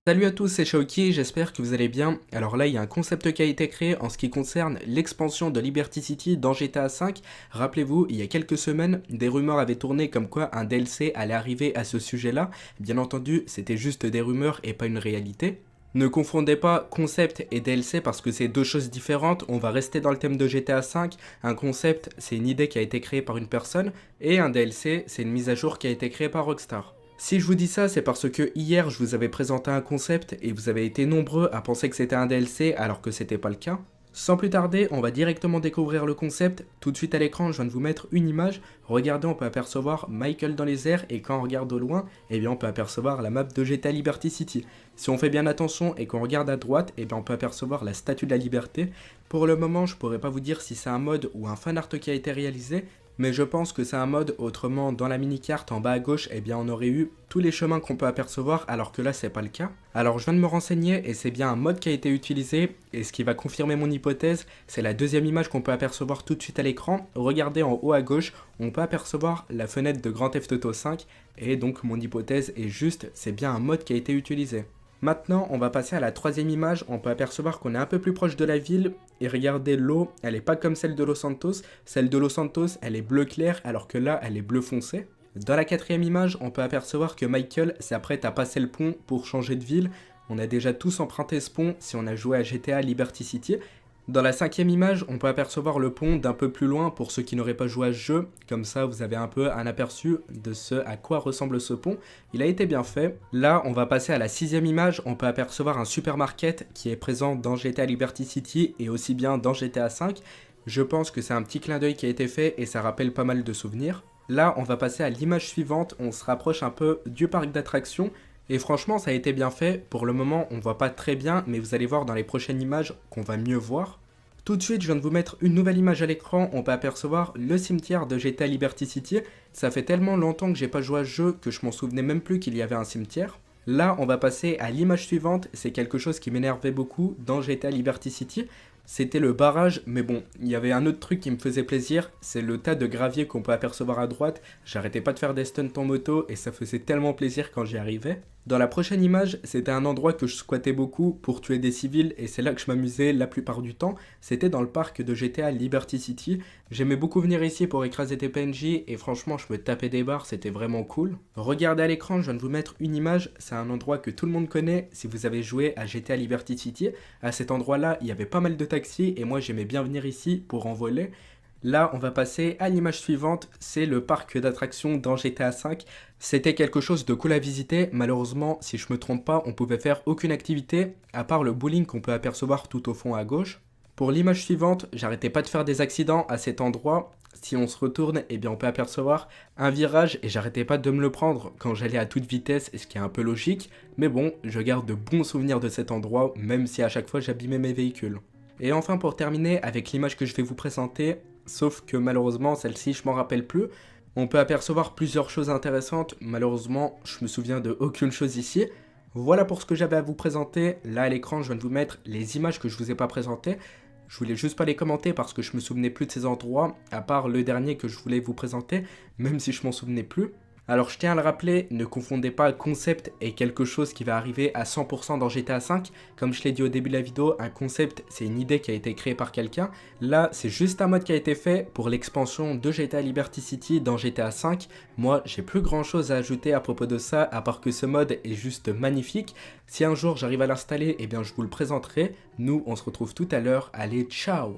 Salut à tous, c'est Shaoki, j'espère que vous allez bien. Alors là, il y a un concept qui a été créé en ce qui concerne l'expansion de Liberty City dans GTA V. Rappelez-vous, il y a quelques semaines, des rumeurs avaient tourné comme quoi un DLC allait arriver à ce sujet-là. Bien entendu, c'était juste des rumeurs et pas une réalité. Ne confondez pas concept et DLC parce que c'est deux choses différentes, on va rester dans le thème de GTA V. Un concept, c'est une idée qui a été créée par une personne, et un DLC, c'est une mise à jour qui a été créée par Rockstar. Si je vous dis ça, c'est parce que hier, je vous avais présenté un concept et vous avez été nombreux à penser que c'était un DLC alors que c'était pas le cas. Sans plus tarder, on va directement découvrir le concept. Tout de suite à l'écran, je viens de vous mettre une image. Regardez, on peut apercevoir Michael dans les airs et quand on regarde au loin, eh bien on peut apercevoir la map de GTA Liberty City. Si on fait bien attention et qu'on regarde à droite, eh bien on peut apercevoir la Statue de la Liberté. Pour le moment, je pourrais pas vous dire si c'est un mode ou un fanart qui a été réalisé, mais je pense que c'est un mode. Autrement, dans la mini-carte en bas à gauche, eh bien on aurait eu tous les chemins qu'on peut apercevoir, alors que là c'est pas le cas. Alors je viens de me renseigner et c'est bien un mode qui a été utilisé, et ce qui va confirmer mon hypothèse, c'est la deuxième image qu'on peut apercevoir tout de suite à l'écran. Regardez en haut à gauche, on peut apercevoir la fenêtre de Grand Theft Auto 5, et donc mon hypothèse est juste, c'est bien un mode qui a été utilisé. Maintenant, on va passer à la troisième image, on peut apercevoir qu'on est un peu plus proche de la ville, et regardez l'eau, elle n'est pas comme celle de Los Santos. Celle de Los Santos, elle est bleu clair, alors que là, elle est bleu foncé. Dans la quatrième image, on peut apercevoir que Michael s'apprête à passer le pont pour changer de ville. On a déjà tous emprunté ce pont si on a joué à GTA Liberty City. Dans la cinquième image, on peut apercevoir le pont d'un peu plus loin pour ceux qui n'auraient pas joué à ce jeu. Comme ça, vous avez un peu un aperçu de ce à quoi ressemble ce pont. Il a été bien fait. Là, on va passer à la sixième image. On peut apercevoir un supermarket qui est présent dans GTA Liberty City et aussi bien dans GTA V. Je pense que c'est un petit clin d'œil qui a été fait et ça rappelle pas mal de souvenirs. Là, on va passer à l'image suivante. On se rapproche un peu du parc d'attractions. Et franchement, ça a été bien fait. Pour le moment, on voit pas très bien, mais vous allez voir dans les prochaines images qu'on va mieux voir. Tout de suite, je viens de vous mettre une nouvelle image à l'écran. On peut apercevoir le cimetière de GTA Liberty City. Ça fait tellement longtemps que j'ai pas joué à ce jeu que je m'en souvenais même plus qu'il y avait un cimetière. Là, on va passer à l'image suivante. C'est quelque chose qui m'énervait beaucoup dans GTA Liberty City. C'était le barrage, mais bon, il y avait un autre truc qui me faisait plaisir, c'est le tas de gravier qu'on peut apercevoir à droite. J'arrêtais pas de faire des stunts en moto et ça faisait tellement plaisir quand j'y arrivais. Dans la prochaine image, c'était un endroit que je squattais beaucoup pour tuer des civils et c'est là que je m'amusais la plupart du temps. C'était dans le parc de GTA Liberty City. J'aimais beaucoup venir ici pour écraser des PNJ et franchement je me tapais des barres, c'était vraiment cool. Regardez à l'écran, je viens de vous mettre une image, c'est un endroit que tout le monde connaît si vous avez joué à GTA Liberty City. À cet endroit-là, il y avait pas mal de taxis et moi j'aimais bien venir ici pour en voler. Là, on va passer à l'image suivante, c'est le parc d'attractions dans GTA V. C'était quelque chose de cool à visiter, malheureusement, si je me trompe pas, on pouvait faire aucune activité, à part le bowling qu'on peut apercevoir tout au fond à gauche. Pour l'image suivante, j'arrêtais pas de faire des accidents à cet endroit. Si on se retourne, eh bien on peut apercevoir un virage et j'arrêtais pas de me le prendre quand j'allais à toute vitesse, ce qui est un peu logique. Mais bon, je garde de bons souvenirs de cet endroit, même si à chaque fois j'abîmais mes véhicules. Et enfin pour terminer avec l'image que je vais vous présenter, sauf que malheureusement celle-ci je m'en rappelle plus, on peut apercevoir plusieurs choses intéressantes, malheureusement je me souviens de aucune chose ici. Voilà pour ce que j'avais à vous présenter, là à l'écran je viens de vous mettre les images que je vous ai pas présentées. Je voulais juste pas les commenter parce que je me souvenais plus de ces endroits, à part le dernier que je voulais vous présenter, même si je m'en souvenais plus. Alors je tiens à le rappeler, ne confondez pas concept et quelque chose qui va arriver à 100% dans GTA V. Comme je l'ai dit au début de la vidéo, un concept c'est une idée qui a été créée par quelqu'un. Là c'est juste un mode qui a été fait pour l'expansion de GTA Liberty City dans GTA V. Moi j'ai plus grand chose à ajouter à propos de ça, à part que ce mode est juste magnifique. Si un jour j'arrive à l'installer, eh bien je vous le présenterai. Nous on se retrouve tout à l'heure, allez ciao.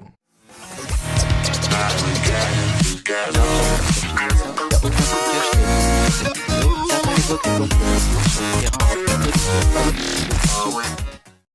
T'as pas les votes,